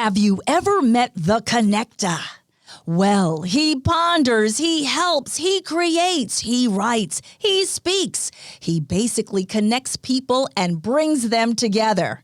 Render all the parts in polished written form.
Have you ever met the connector? Well, he ponders, he helps, he creates, he writes, he speaks. He basically connects people and brings them together.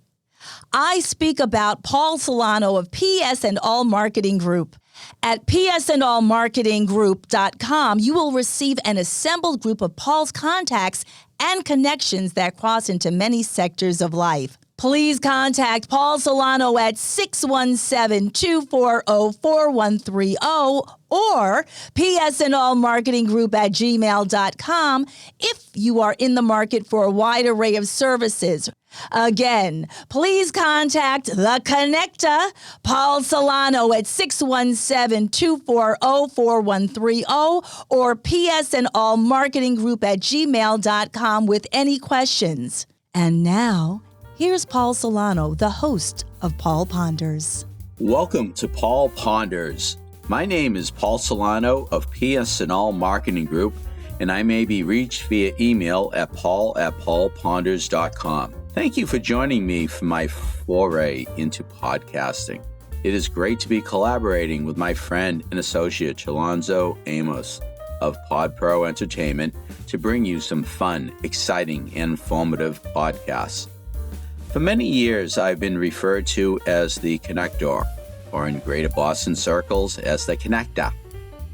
I speak about Paul Solano of PS and All Marketing Group. At psandallmarketinggroup.com, you will receive an assembled group of Paul's contacts and connections that cross into many sectors of life. Please contact Paul Solano at 617-240-4130 or psandallmarketinggroup@gmail.com if you are in the market for a wide array of services. Again, please contact The Connector, Paul Solano at 617-240-4130 or psandallmarketinggroup@gmail.com with any questions. And now, here's Paul Solano, the host of Paul Ponders. Welcome to Paul Ponders. My name is Paul Solano of PS and All Marketing Group, and I may be reached via email at paul@paulponders.com. Thank you for joining me for my foray into podcasting. It is great to be collaborating with my friend and associate Chalonzo Amos of PodPro Entertainment to bring you some fun, exciting, and informative podcasts. For many years, I've been referred to as the Connector, or in Greater Boston circles as the Connector.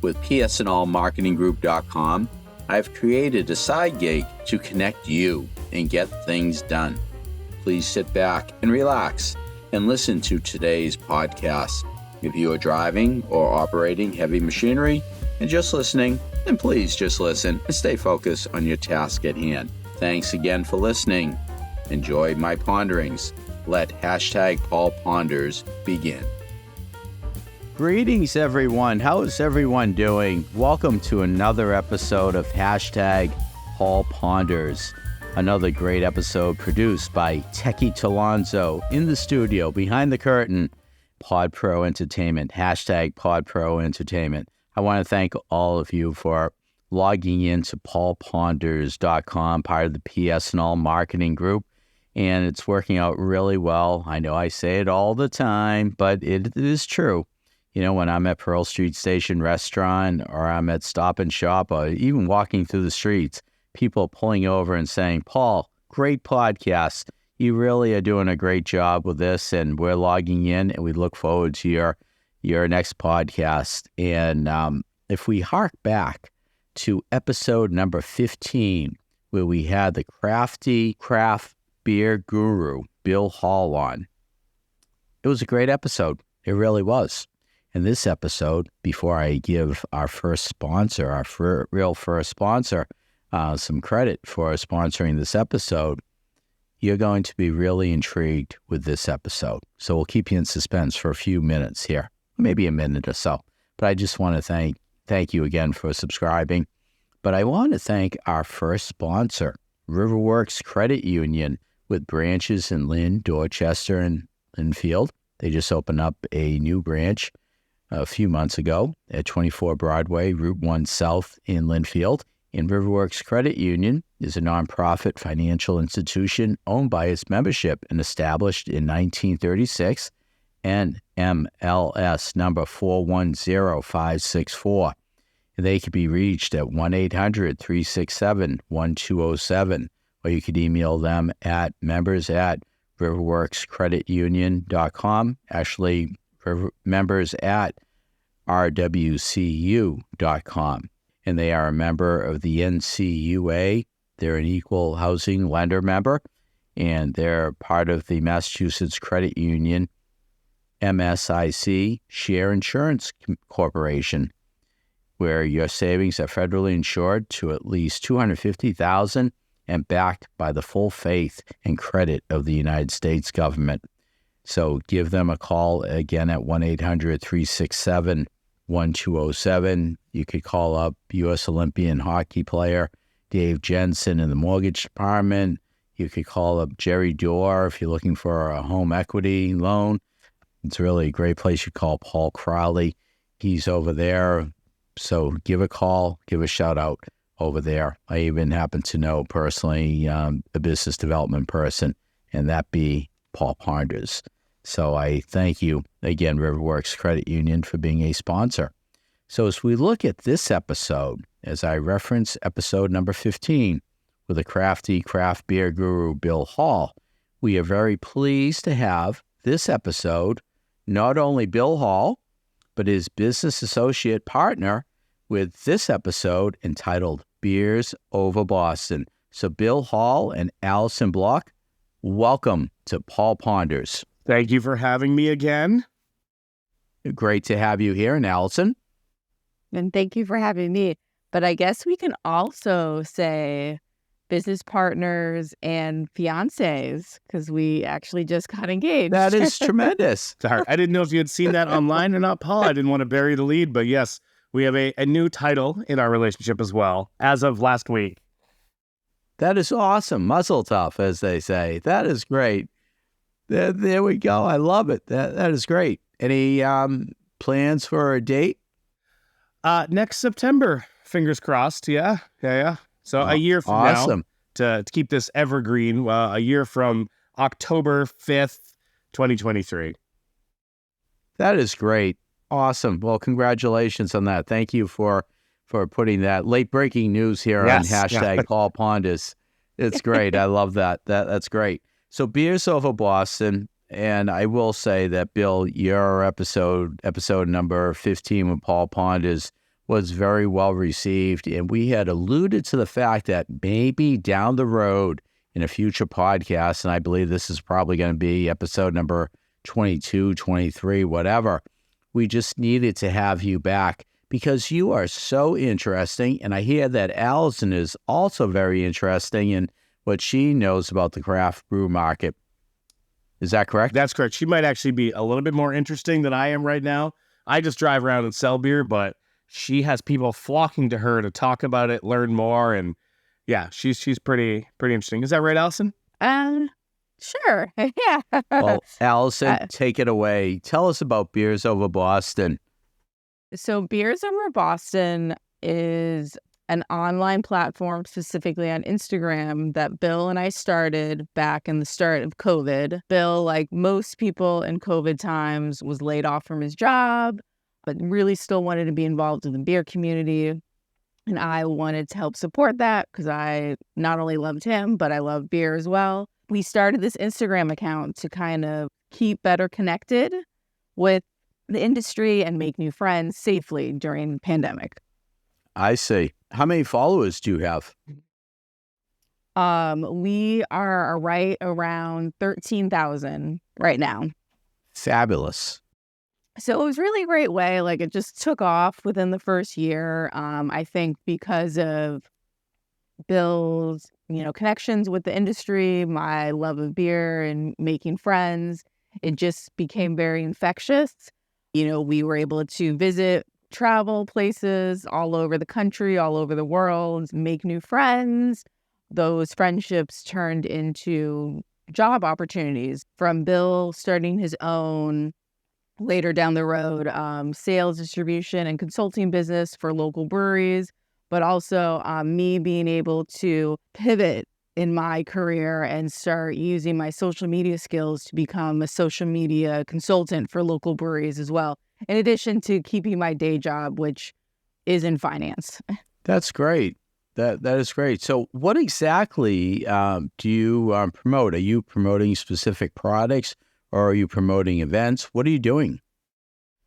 With psandallmarketinggroup.com, I've created a side gig to connect you and get things done. Please sit back and relax and listen to today's podcast. If you are driving or operating heavy machinery and just listening, then please just listen and stay focused on your task at hand. Thanks again for listening. Enjoy my ponderings. Let #Paul Ponders begin. Greetings, everyone. How is everyone doing? Welcome to another episode of #Paul Ponders. Another great episode produced by Techie Chalonzo in the studio, behind the curtain, PodPro Entertainment, #PodPro Entertainment. I want to thank all of you for logging into paulponders.com, part of the PS and All Marketing Group, and it's working out really well. I know I say it all the time, but it is true. You know, when I'm at Pearl Street Station Restaurant or I'm at Stop and Shop or even walking through the streets, people are pulling over and saying, Paul, great podcast. You really are doing a great job with this, and we're logging in, and we look forward to your next podcast. And if we hark back to episode number 15, where we had the crafty craft beer guru, Bill Hall, on, it was a great episode. It really was. In this episode, before I give our first sponsor, our real first sponsor, some credit for sponsoring this episode, you're going to be really intrigued with this episode. So we'll keep you in suspense for a few minutes here, maybe a minute or so. But I just want to thank you again for subscribing. But I want to thank our first sponsor, Riverworks Credit Union, with branches in Lynn, Dorchester, and Linfield. They just opened up a new branch a few months ago at 24 Broadway, Route 1 South in Linfield. And Riverworks Credit Union is a nonprofit financial institution owned by its membership and established in 1936, and MLS number 410564. They can be reached at 1-800-367-1207, or you could email them at members@riverworkscreditunion.com, actually members@rwcu.com. And they are a member of the NCUA. They're an equal housing lender member, and they're part of the Massachusetts Credit Union, MSIC Share Insurance Corporation, where your savings are federally insured to at least $250,000 and backed by the full faith and credit of the United States government. So give them a call again at 1-800-367-1207. You could call up U.S. Olympian hockey player Dave Jensen in the mortgage department. You could call up Jerry Dorr if you're looking for a home equity loan. It's really a great place. You call Paul Crowley. He's over there. So give a call, give a shout out over there. I even happen to know personally a business development person, and that be Paul Ponders. So I thank you again, Riverworks Credit Union, for being a sponsor. So as we look at this episode, as I reference episode number 15 with the crafty craft beer guru, Bill Hall, we are very pleased to have this episode, not only Bill Hall, but his business associate partner with this episode entitled Beers Over Boston. So Bill Hall and Allison Block, welcome to Paul Ponders. Thank you for having me again. Great to have you here. And Allison? And thank you for having me. But I guess we can also say business partners and fiancés, because we actually just got engaged. That is tremendous. Sorry, I didn't know if you had seen that online or not, Paul. I didn't want to bury the lead, but yes, we have a new title in our relationship as well, as of last week. That is awesome. Muzzle tough, as they say. That is great. There we go. I love it. That is great. Any plans for a date? Next September, fingers crossed. Yeah. So a year from awesome. now, to keep this evergreen, a year from October 5th, 2023. That is great. Awesome. Well, congratulations on that. Thank you for putting that late breaking news here on hashtag Paul Ponders. It's great. I love that. That's great. So Beers Over Boston, and I will say that, Bill, your episode number 15 with Paul Ponders was very well received, and we had alluded to the fact that maybe down the road in a future podcast, and I believe this is probably going to be episode number 22, 23, whatever, we just needed to have you back because you are so interesting, and I hear that Allison is also very interesting in what she knows about the craft brew market. Is that correct? That's correct. She might actually be a little bit more interesting than I am right now. I just drive around and sell beer, but she has people flocking to her to talk about it, learn more, and yeah, she's pretty interesting. Is that right, Allison? Sure. Yeah. Well, Allison, take it away. Tell us about Beers Over Boston. So Beers Over Boston is an online platform specifically on Instagram that Bill and I started back in the start of COVID. Bill, like most people in COVID times, was laid off from his job, but really still wanted to be involved in the beer community. And I wanted to help support that because I not only loved him, but I love beer as well. We started this Instagram account to kind of keep better connected with the industry and make new friends safely during the pandemic. I see. How many followers do you have? We are right around 13,000 right now. Fabulous. So it was really a great way. Like it just took off within the first year. I think because of Bill's, connections with the industry, my love of beer and making friends, it just became very infectious. We were able to visit, travel places all over the country, all over the world, make new friends. Those friendships turned into job opportunities, from Bill starting his own later down the road sales, distribution, and consulting business for local breweries, but also me being able to pivot in my career and start using my social media skills to become a social media consultant for local breweries as well, in addition to keeping my day job, which is in finance. That's great. That is great. So what exactly do you promote? Are you promoting specific products or are you promoting events? What are you doing?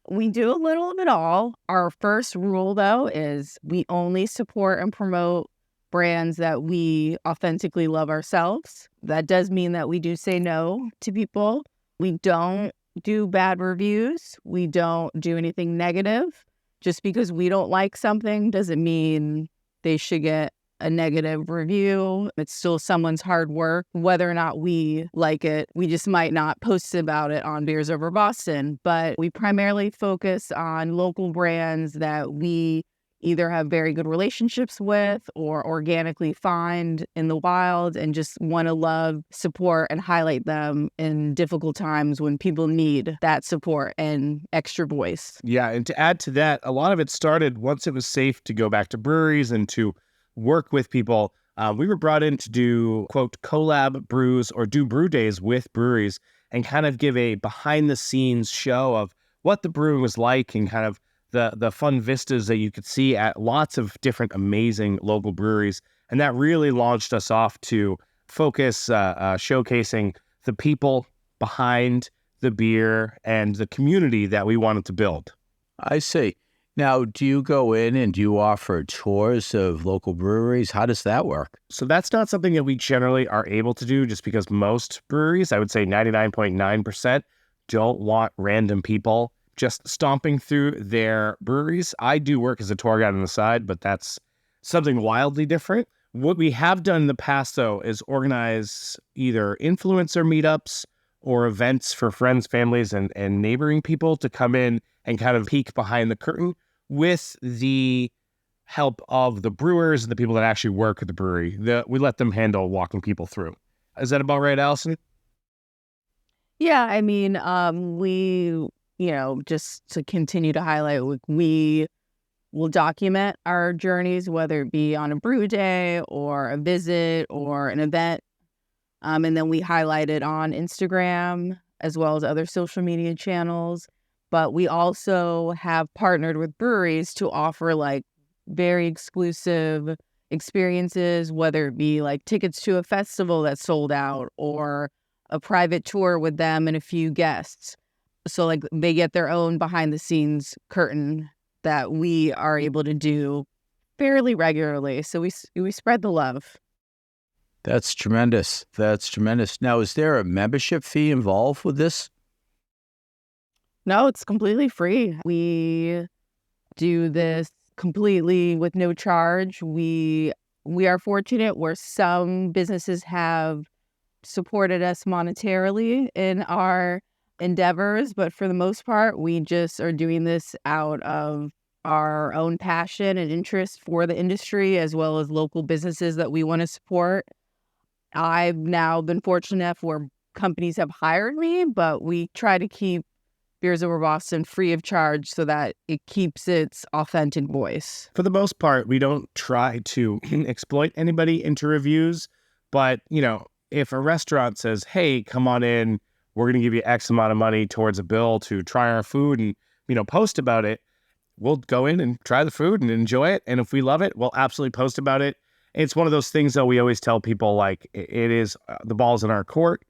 We do a little of it all. Our first rule, though, is we only support and promote brands that we authentically love ourselves. That does mean that we do say no to people. We don't do bad reviews. We don't do anything negative. Just because we don't like something doesn't mean they should get a negative review. It's still someone's hard work. Whether or not we like it, we just might not post about it on Beers Over Boston. But we primarily focus on local brands that we either have very good relationships with or organically find in the wild and just want to love, support, and highlight them in difficult times when people need that support and extra voice. Yeah, and to add to that, a lot of it started once it was safe to go back to breweries and to work with people. We were brought in to do, quote, collab brews or do brew days with breweries. and kind of give a behind the scenes show of what the brewing was like and kind of the fun vistas that you could see at lots of different amazing local breweries. And that really launched us off to focus showcasing the people behind the beer and the community that we wanted to build. I see. Now, do you go in and do you offer tours of local breweries? How does that work? So that's not something that we generally are able to do, just because most breweries, I would say 99.9%, don't want random people just stomping through their breweries. I do work as a tour guide on the side, but that's something wildly different. What we have done in the past, though, is organize either influencer meetups or events for friends, families, and neighboring people to come in and kind of peek behind the curtain with the help of the brewers and the people that actually work at the brewery. We let them handle walking people through. Is that about right, Allison? Yeah, I mean, we, just to continue to highlight, we will document our journeys, whether it be on a brew day or a visit or an event. And then we highlight it on Instagram as well as other social media channels. But we also have partnered with breweries to offer like very exclusive experiences, whether it be like tickets to a festival that sold out or a private tour with them and a few guests. So like they get their own behind the scenes curtain that we are able to do fairly regularly. So we spread the love. That's tremendous. That's tremendous. Now, is there a membership fee involved with this? No, it's completely free. We do this completely with no charge. We are fortunate where some businesses have supported us monetarily in our endeavors, but for the most part, we just are doing this out of our own passion and interest for the industry as well as local businesses that we want to support. I've now been fortunate enough where companies have hired me, but we try to keep Beers Over Boston free of charge so that it keeps its authentic voice. For the most part, we don't try to exploit anybody into reviews, but, if a restaurant says, hey, come on in, we're going to give you X amount of money towards a bill to try our food and, post about it, we'll go in and try the food and enjoy it. And if we love it, we'll absolutely post about it. It's one of those things that we always tell people, like, it is the ball's in our court.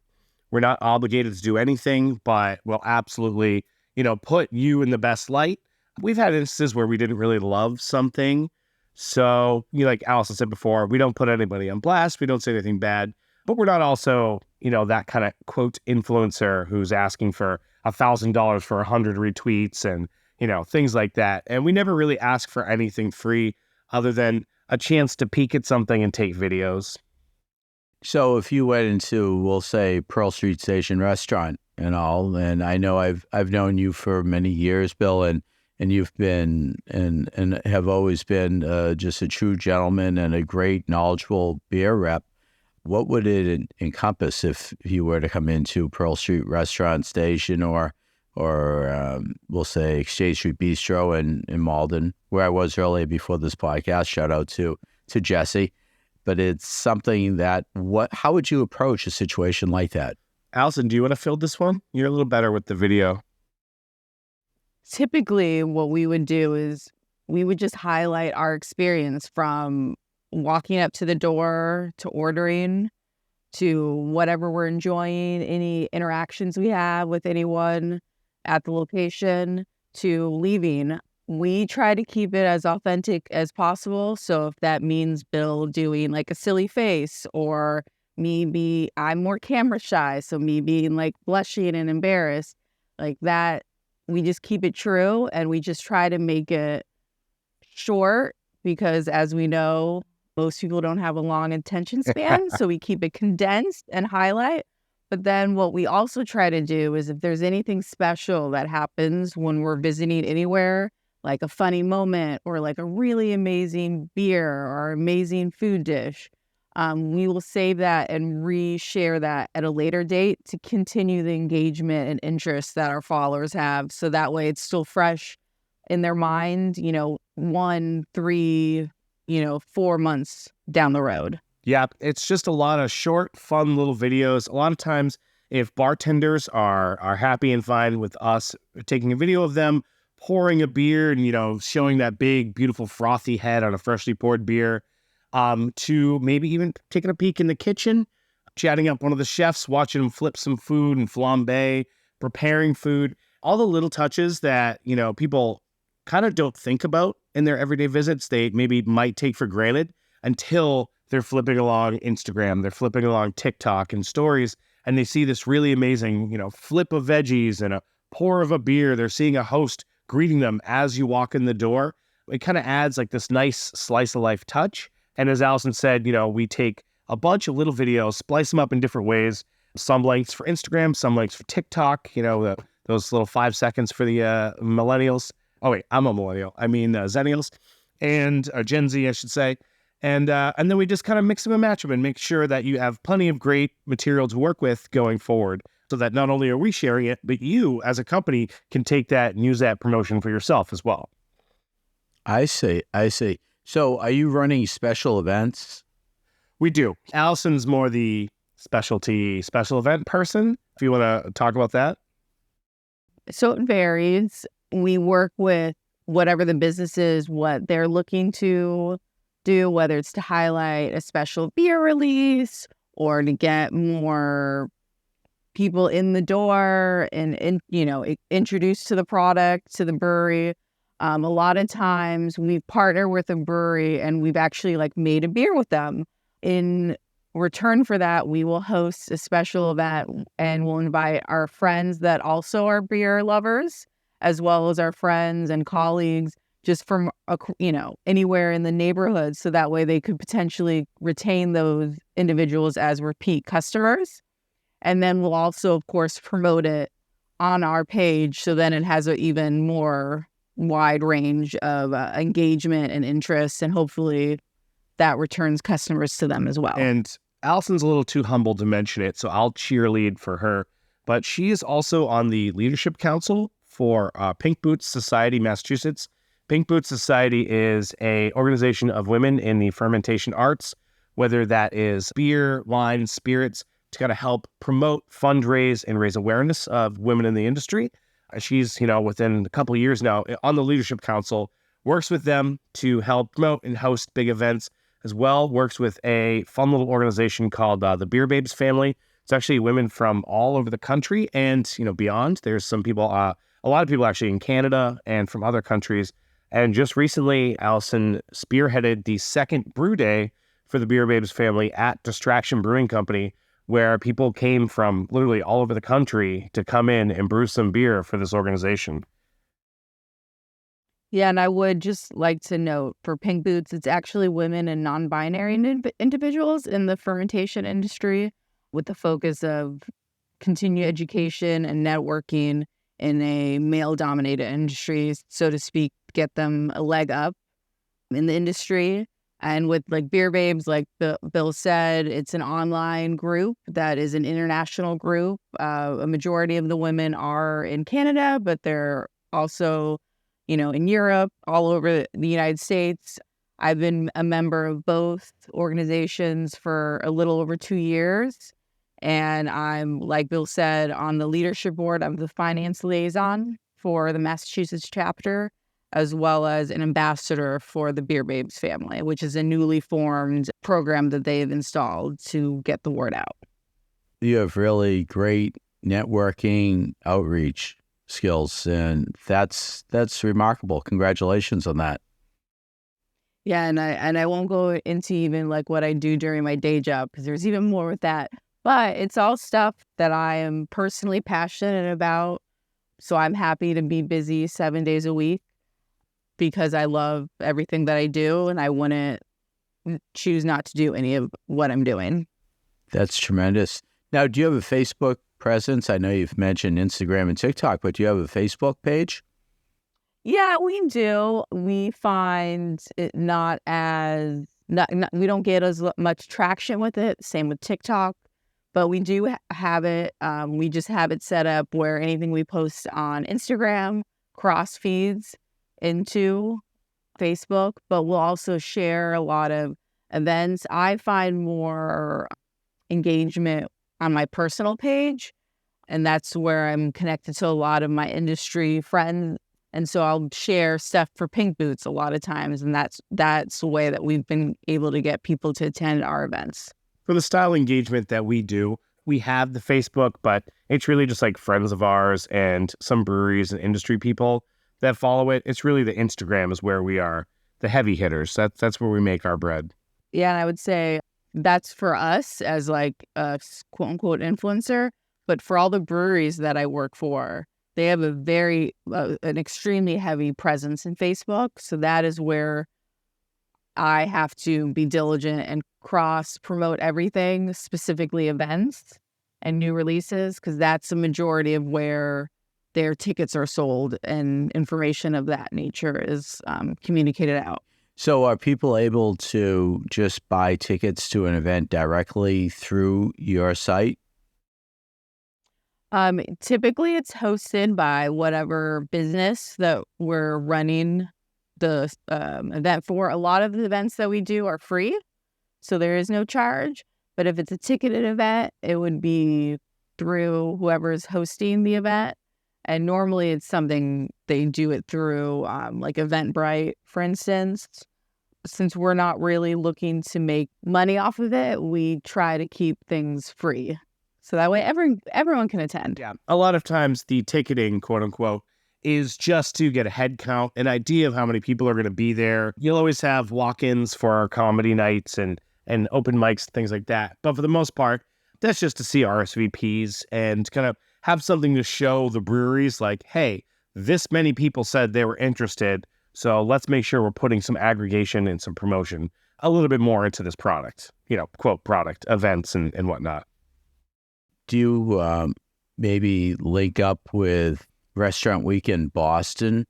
We're not obligated to do anything, but we'll absolutely, put you in the best light. We've had instances where we didn't really love something. So, like Allison said before, we don't put anybody on blast. We don't say anything bad, but we're not also, that kind of quote influencer who's asking for $1,000 for 100 retweets and, things like that. And we never really ask for anything free other than a chance to peek at something and take videos. So if you went into, we'll say, Pearl Street Station restaurant and all, and I know I've known you for many years, Bill, and you've been and have always been just a true gentleman and a great knowledgeable beer rep. What would it encompass if you were to come into Pearl Street Restaurant Station or we'll say Exchange Street Bistro in Malden, where I was earlier before this podcast? Shout out to Jesse. But it's something that, how would you approach a situation like that? Allison, do you want to field this one? You're a little better with the video. Typically, what we would do is we would just highlight our experience from walking up to the door to ordering to whatever we're enjoying, any interactions we have with anyone at the location to leaving. We try to keep it as authentic as possible. So if that means Bill doing like a silly face or I'm more camera shy, so me being like blushing and embarrassed, like that, we just keep it true and we just try to make it short because as we know, most people don't have a long attention span. So we keep it condensed and highlight. But then what we also try to do is if there's anything special that happens when we're visiting anywhere, like a funny moment or like a really amazing beer or amazing food dish, we will save that and reshare that at a later date to continue the engagement and interest that our followers have. So that way it's still fresh in their mind, 1, 3, 4 months down the road. Yeah, it's just a lot of short, fun little videos. A lot of times if bartenders are happy and fine with us taking a video of them pouring a beer and, showing that big, beautiful, frothy head on a freshly poured beer, to maybe even taking a peek in the kitchen, chatting up one of the chefs, watching them flip some food and flambe, preparing food, all the little touches that, people kind of don't think about in their everyday visits. They maybe might take for granted until they're flipping along Instagram, they're flipping along TikTok and stories, and they see this really amazing, flip of veggies and a pour of a beer. They're seeing a host greeting them as you walk in the door. It kind of adds like this nice slice of life touch. And as Allison said, we take a bunch of little videos, splice them up in different ways, some lengths for Instagram, some lengths for TikTok, those little 5 seconds for the millennials. Oh, wait, I'm a millennial. I mean, Zennials and Gen Z, I should say. And then we just kind of mix them and match them and make sure that you have plenty of great material to work with going forward, so that not only are we sharing it, but you as a company can take that and use that promotion for yourself as well. I see. So are you running special events? We do. Allison's more the special event person, if you want to talk about that. So it varies. We work with whatever the business is, what they're looking to do, whether it's to highlight a special beer release or to get more people in the door and introduced to the product, to the brewery. A lot of times we partner with a brewery and we've actually made a beer with them. In return for that, we will host a special event and we'll invite our friends that also are beer lovers, as well as our friends and colleagues just from, anywhere in the neighborhood. So that way they could potentially retain those individuals as repeat customers. And then we'll also, of course, promote it on our page. So then it has an even more wide range of engagement and interest. And hopefully that returns customers to them as well. And Allison's a little too humble to mention it, so I'll cheerlead for her. But she is also on the Leadership Council for Pink Boots Society, Massachusetts. Pink Boots Society is an organization of women in the fermentation arts, whether that is beer, wine, spirits, to kind of help promote, fundraise, and raise awareness of women in the industry. She's, within a couple of years now on the Leadership Council, works with them to help promote and host big events, as well works with a fun little organization called the Beer Babes Family. It's actually women from all over the country and, beyond. There's some people, a lot of people actually in Canada and from other countries. And just recently, Allison spearheaded the second brew day for the Beer Babes Family at Distraction Brewing Company, where people came from literally all over the country to come in and brew some beer for this organization. Yeah, and I would just like to note for Pink Boots, it's actually women and non-binary individuals in the fermentation industry, with the focus of continued education and networking in a male-dominated industry, so to speak, get them a leg up in the industry. And with Beer Babes, like Bill said, it's an online group that is an international group. A majority of the women are in Canada, but they're also, in Europe, all over the United States. I've been a member of both organizations for a little over 2 years. And I'm, like Bill said, on the leadership board. I'm the finance liaison for the Massachusetts chapter, as well as an ambassador for the Beer Babes family, which is a newly formed program that they've installed to get the word out. You have really great networking outreach skills, and that's remarkable. Congratulations on that. Yeah, and I won't go into even what I do during my day job, because there's even more with that. But it's all stuff that I am personally passionate about. So I'm happy to be busy 7 days a week, because I love everything that I do, and I wouldn't choose not to do any of what I'm doing. That's tremendous. Now, do you have a Facebook presence? I know you've mentioned Instagram and TikTok, but do you have a Facebook page? Yeah, we do. We find it we don't get as much traction with it. Same with TikTok, but we do have it. We just have it set up where anything we post on Instagram cross feeds into Facebook, but we'll also share a lot of events. I find more engagement on my personal page, And that's where I'm connected to a lot of my industry friends. And so I'll share stuff for Pink Boots a lot of times. And that's the way that we've been able to get people to attend our events. For the style engagement that we do, we have the Facebook, but it's really just like friends of ours and some breweries and industry people that follow it. It's really the Instagram is where we are the heavy hitters. That's where we make our bread. Yeah, and I would say that's for us as like a quote unquote influencer. But for all the breweries that I work for, they have an extremely heavy presence in Facebook. So that is where I have to be diligent and cross promote everything, specifically events and new releases, because that's the majority of where their tickets are sold and information of that nature is communicated out. So are people able to just buy tickets to an event directly through your site? Typically it's hosted by whatever business that we're running the event for. A lot of the events that we do are free, so there is no charge. But if it's a ticketed event, it would be through whoever's hosting the event. And normally it's something they do it through like Eventbrite, for instance. Since we're not really looking to make money off of it, we try to keep things free. So that way everyone can attend. Yeah. A lot of times the ticketing, quote unquote, is just to get a head count, an idea of how many people are going to be there. You'll always have walk-ins for our comedy nights and open mics, things like that. But for the most part, that's just to see RSVPs and kind of have something to show the breweries like, hey, this many people said they were interested. So let's make sure we're putting some aggregation and some promotion a little bit more into this product, quote, product, events and whatnot. Do you maybe link up with Restaurant Week in Boston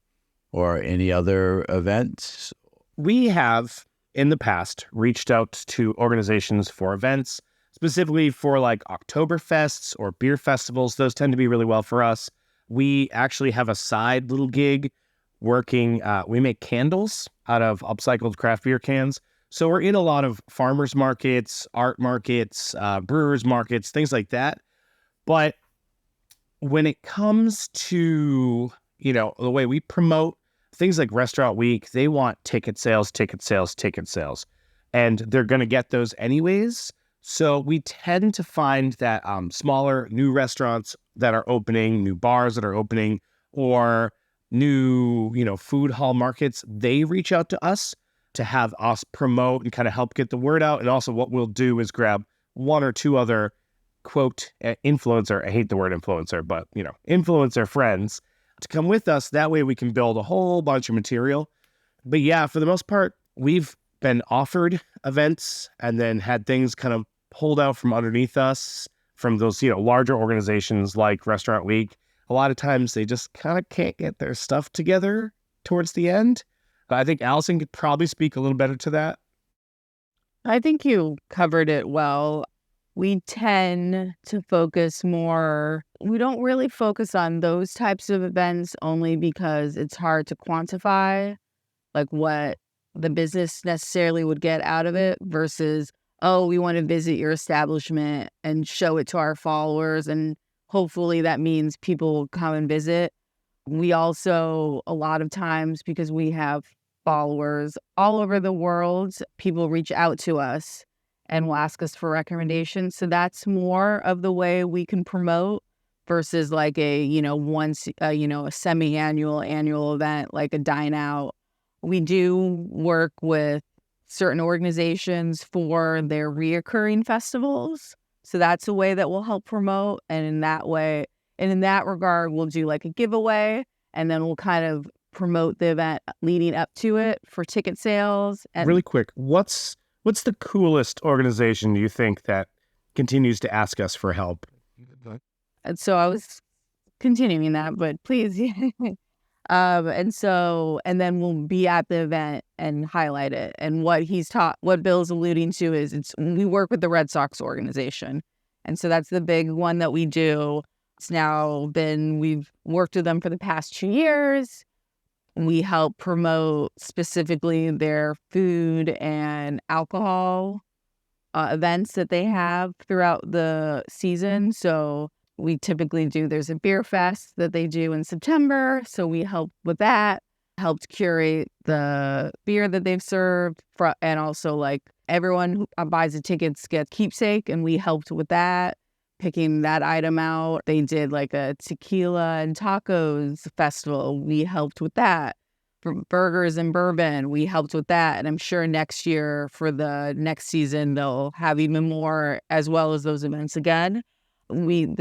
or any other events? We have, in the past, reached out to organizations for events, specifically for like Oktoberfests or beer festivals. Those tend to be really well for us. We actually have a side little gig working. We make candles out of upcycled craft beer cans. So we're in a lot of farmers markets, art markets, brewers markets, things like that. But when it comes to, the way we promote things like Restaurant Week, they want ticket sales. And they're going to get those anyways. So we tend to find that smaller new restaurants that are opening, new bars that are opening, or new, food hall markets, they reach out to us to have us promote and kind of help get the word out. And also what we'll do is grab one or two other, quote, influencer, I hate the word influencer, but, influencer friends to come with us. That way we can build a whole bunch of material. But yeah, for the most part, we've been offered events and then had things kind of pulled out from underneath us from those, larger organizations like Restaurant Week. A lot of times they just kind of can't get their stuff together towards the end. But I think Allison could probably speak a little better to that. I think you covered it well. We tend to focus more. We don't really focus on those types of events only because it's hard to quantify like what the business necessarily would get out of it versus, oh, we want to visit your establishment and show it to our followers. And hopefully that means people will come and visit. We also, a lot of times, because we have followers all over the world, people reach out to us and will ask us for recommendations. So that's more of the way we can promote versus like a, a semi-annual, annual event, like a dine out. We do work with certain organizations for their reoccurring festivals. So that's a way that will help promote. And in that regard, we'll do like a giveaway and then we'll kind of promote the event leading up to it for ticket sales. And really quick, what's the coolest organization you think that continues to ask us for help? And so I was continuing that, but please. And then we'll be at the event and highlight it. And what Bill's alluding to is we work with the Red Sox organization. And so that's the big one that we do. We've worked with them for the past 2 years. We help promote specifically their food and alcohol events that they have throughout the season. So we typically do, there's a beer fest that they do in September. So we helped with that, helped curate the beer that they've served, and also like everyone who buys the tickets gets keepsake, and we helped with that, picking that item out. They did like a tequila and tacos festival. We helped with that. For burgers and bourbon, we helped with that. And I'm sure next year for the next season, they'll have even more as well as those events again. We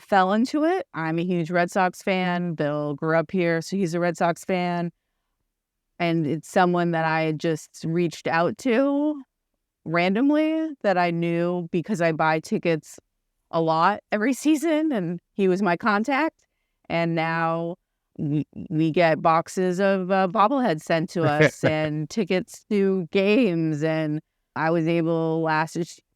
fell into it. I'm a huge Red Sox fan. Bill grew up here, so he's a Red Sox fan. And it's someone that I had just reached out to randomly that I knew because I buy tickets a lot every season, and he was my contact. And now we get boxes of bobbleheads sent to us and tickets to games. And I was able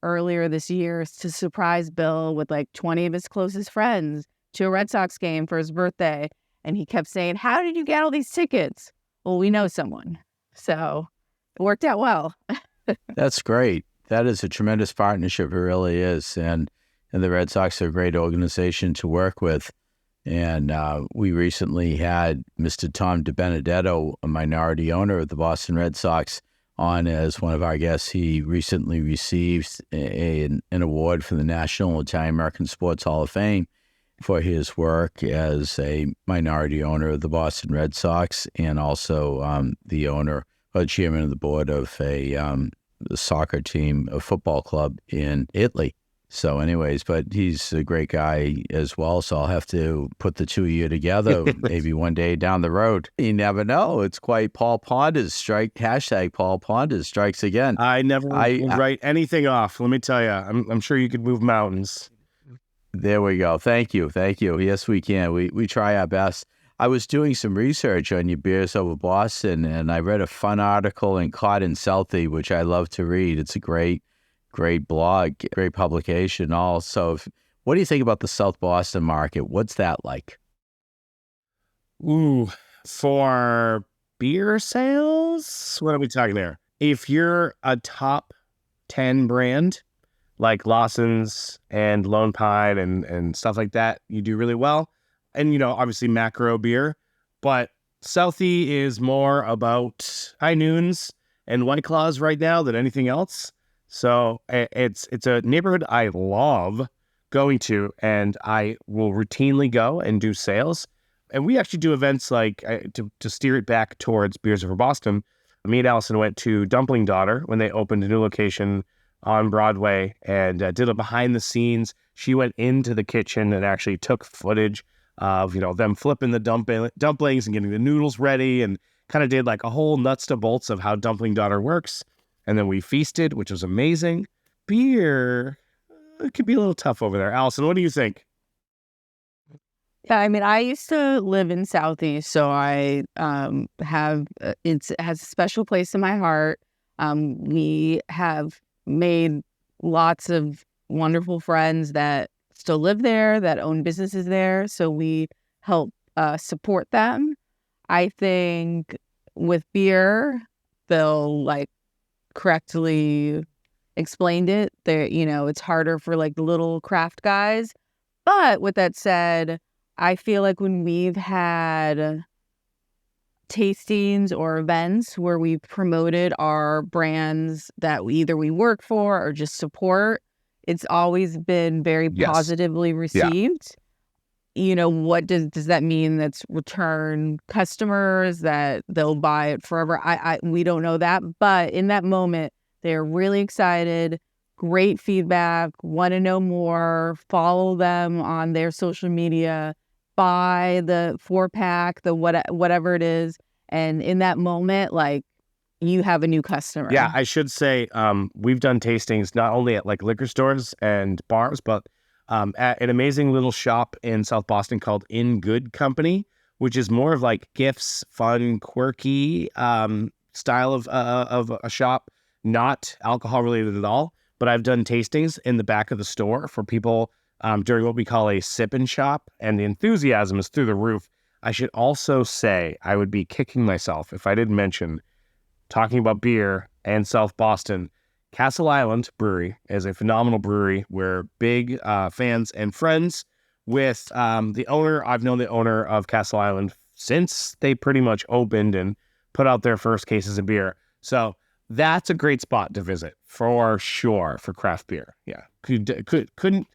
earlier this year to surprise Bill with like 20 of his closest friends to a Red Sox game for his birthday. And he kept saying, "How did you get all these tickets?" Well, we know someone. So it worked out well. That's great. That is a tremendous partnership. It really is. And the Red Sox are a great organization to work with. And we recently had Mr. Tom DiBenedetto, a minority owner of the Boston Red Sox, on as one of our guests. He recently received an award from the National Italian American Sports Hall of Fame for his work as a minority owner of the Boston Red Sox, and also the owner or chairman of the board of a soccer team, a football club in Italy. So anyways, but he's a great guy as well, so I'll have to put the two of you together maybe one day down the road. You never know. It's quite Paul Ponders hashtag Paul Ponders strikes again. I never write anything off. Let me tell you, I'm sure you could move mountains. There we go. Thank you. Yes, we can. We try our best. I was doing some research on your beers over Boston, and I read a fun article in Cotton Southie, which I love to read. It's a great blog, great publication also. What do you think about the South Boston market? What's that like? Ooh, for beer sales, what are we talking there? If you're a top 10 brand like Lawson's and Lone Pine and stuff like that, you do really well. And, obviously macro beer, but Southie is more about High Noons and White Claws right now than anything else. So it's a neighborhood I love going to, and I will routinely go and do sales. And we actually do events like, to steer it back towards Beers Over Boston, me and Allison went to Dumpling Daughter when they opened a new location on Broadway and did a behind the scenes. She went into the kitchen and actually took footage of, them flipping the dumplings and getting the noodles ready, and kind of did like a whole nuts to bolts of how Dumpling Daughter works. And then we feasted, which was amazing. Beer, it could be a little tough over there. Allison, what do you think? Yeah, I mean, I used to live in Southeast, so I has a special place in my heart. We have made lots of wonderful friends that still live there, that own businesses there, so we help support them. I think with beer, they'll correctly explained it. There, it's harder for the little craft guys. But with that said, I feel like when we've had tastings or events where we've promoted our brands that we work for or just support, it's always been very positively received. What does that mean? That's return customers, that they'll buy it forever. We don't know that, but in that moment, they're really excited, great feedback, want to know more, follow them on their social media, buy the 4-pack, the whatever it is. And in that moment, you have a new customer. Yeah, I should say we've done tastings not only at liquor stores and bars, but at an amazing little shop in South Boston called In Good Company, which is more of gifts, fun, quirky style of a shop, not alcohol related at all. But I've done tastings in the back of the store for people during what we call a sip and shop, and the enthusiasm is through the roof. I should also say I would be kicking myself if I didn't mention, talking about beer and South Boston, Castle Island Brewery is a phenomenal brewery. We're big fans and friends with the owner. I've known the owner of Castle Island since they pretty much opened and put out their first cases of beer. So that's a great spot to visit for sure for craft beer. Yeah, couldn't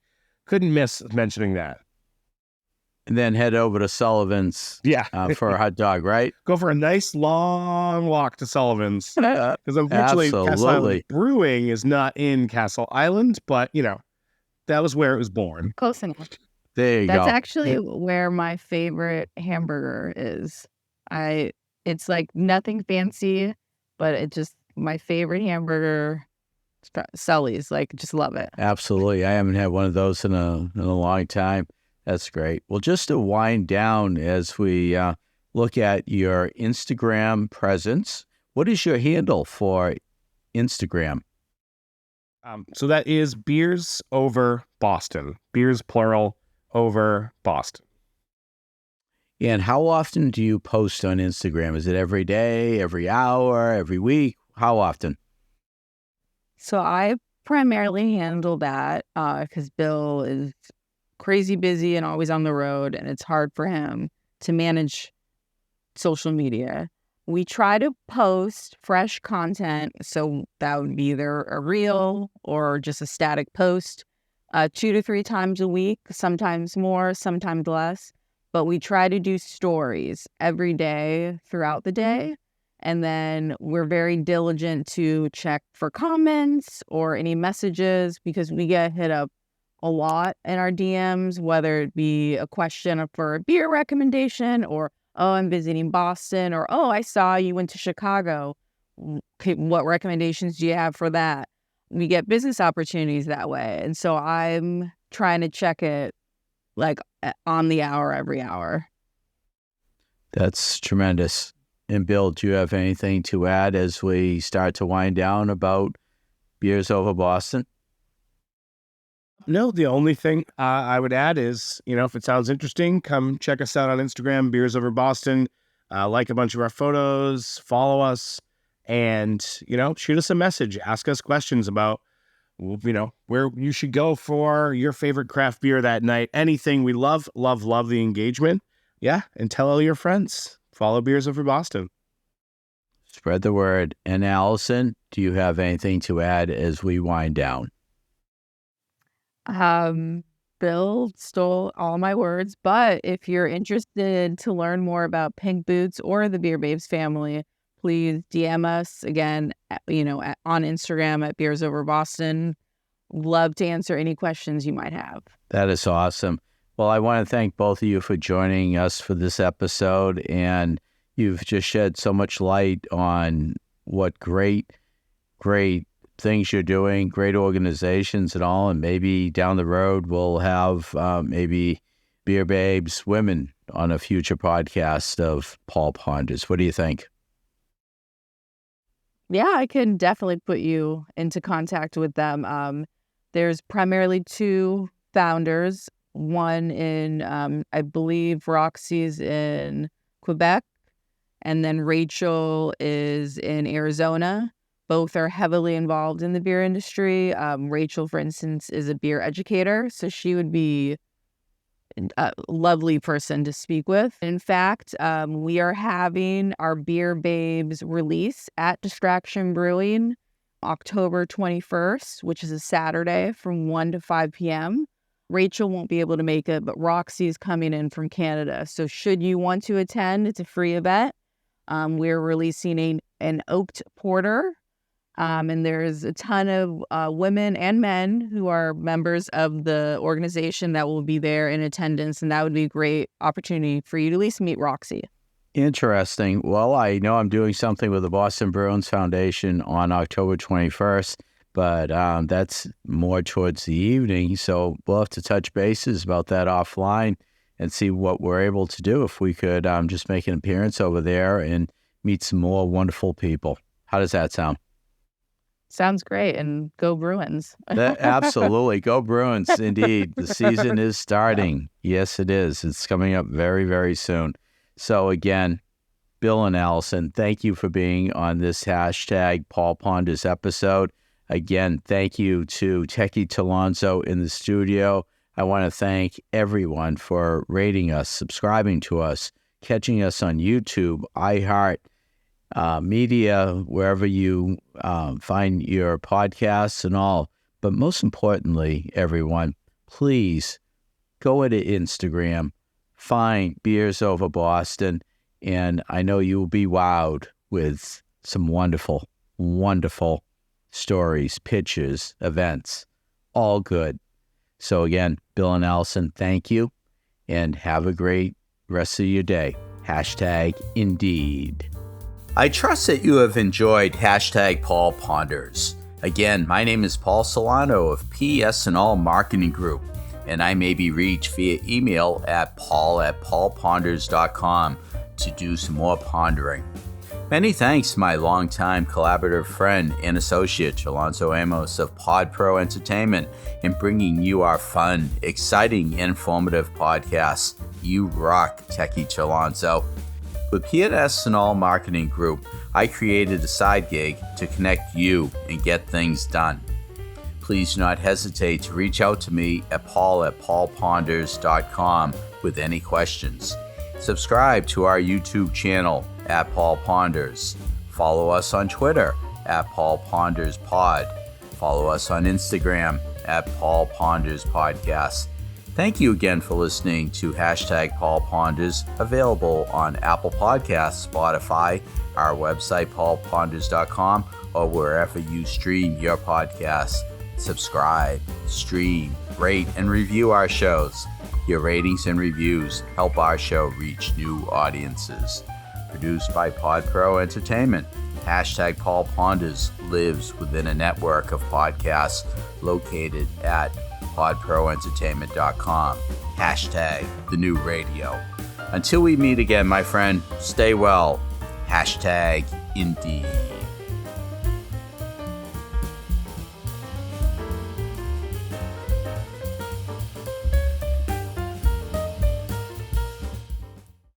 miss mentioning that. And then head over to Sullivan's Yeah, for a hot dog, right? go for a nice long walk to Sullivan's because unfortunately Castle Island Absolutely. Brewing is not in Castle Island, but that was where it was born. Close enough. There you That's go. actually where my favorite hamburger is. It's like nothing fancy, but it's just my favorite hamburger. Sully's, like, just love it. Absolutely. I haven't had one of those in a long time. That's great. Well, just to wind down as we look at your Instagram presence, what is your handle for Instagram? So that is Beers Over Boston. Beers plural over Boston. And how often do you post on Instagram? Is it every day, every hour, every week? How often? So I primarily handle that because Bill is crazy busy and always on the road, and it's hard for him to manage social media. We try to post fresh content, so that would be either a reel or just a static post 2 to 3 times a week, sometimes more, sometimes less. But we try to do stories every day throughout the day. And then we're very diligent to check for comments or any messages because we get hit up a lot in our DMs, whether it be a question for a beer recommendation or, oh, I'm visiting Boston, or, oh, I saw you went to Chicago. Okay, what recommendations do you have for that? We get business opportunities that way. And so I'm trying to check it like on the hour, every hour. That's tremendous. And Bill, do you have anything to add as we start to wind down about Beers Over Boston? No, the only thing I would add is, if it sounds interesting, come check us out on Instagram, Beers Over Boston. Like a bunch of our photos, follow us, and, shoot us a message. Ask us questions about, where you should go for your favorite craft beer that night. Anything. We love, love, love the engagement. Yeah, and tell all your friends. Follow Beers Over Boston. Spread the word. And Allison, do you have anything to add as we wind down? Bill stole all my words, but if you're interested to learn more about Pink Boots or the Beer Babes family, please DM us again, on Instagram at Beers Over Boston. Love to answer any questions you might have. That is awesome. Well, I want to thank both of you for joining us for this episode, and you've just shed so much light on what great things you're doing, great organizations and all, and maybe down the road we'll have maybe Beer Babes women on a future podcast of Paul Ponders. What do you think? Yeah, I can definitely put you into contact with them. There's primarily 2 founders. One in, I believe Roxy's in Quebec, and then Rachel is in Arizona. Both are heavily involved in the beer industry. Rachel, for instance, is a beer educator, so she would be a lovely person to speak with. In fact, we are having our Beer Babes release at Distraction Brewing October 21st, which is a Saturday from 1 to 5 p.m. Rachel won't be able to make it, but Roxy is coming in from Canada. So should you want to attend, it's a free event. We're releasing an oaked porter. And there's a ton of women and men who are members of the organization that will be there in attendance. And that would be a great opportunity for you to at least meet Roxy. Interesting. Well, I know I'm doing something with the Boston Bruins Foundation on October 21st, but that's more towards the evening. So we'll have to touch bases about that offline and see what we're able to do if we could just make an appearance over there and meet some more wonderful people. How does that sound? Sounds great. And go Bruins. Absolutely. Go Bruins, indeed. The season is starting. Yes, it is. It's coming up very, very soon. So again, Bill and Allison, thank you for being on this hashtag Paul Ponders episode. Again, thank you to Techie Talonzo in the studio. I want to thank everyone for rating us, subscribing to us, catching us on YouTube, iHeart, Media, wherever you find your podcasts and all. But most importantly, everyone, please go to Instagram, find Beers Over Boston, and I know you will be wowed with some wonderful, wonderful stories, pictures, events, all good. So again, Bill and Allison, thank you, and have a great rest of your day. #Indeed. I trust that you have enjoyed Paul Ponders. Again, my name is Paul Solano of PS&All Marketing Group, and I may be reached via email at paul@paulponders.com to do some more pondering. Many thanks to my longtime collaborative friend and associate, Alonzo Amos of PodPro Entertainment, in bringing you our fun, exciting, informative podcasts. You rock, Techie Alonzo. With PS&All Marketing Group, I created a side gig to connect you and get things done. Please do not hesitate to reach out to me at paul@paulponders.com with any questions. Subscribe to our YouTube channel at Paul Ponders. Follow us on Twitter at Paul Ponders Pod. Follow us on Instagram at Paul Ponders Podcast. Thank you again for listening to Paul Ponders, available on Apple Podcasts, Spotify, our website paulponders.com, or wherever you stream your podcasts. Subscribe, stream, rate, and review our shows. Your ratings and reviews help our show reach new audiences. Produced by PodPro Entertainment, Paul Ponders lives within a network of podcasts located at podproentertainment.com. The new radio. Until we meet again, my friend, stay well. Indeed.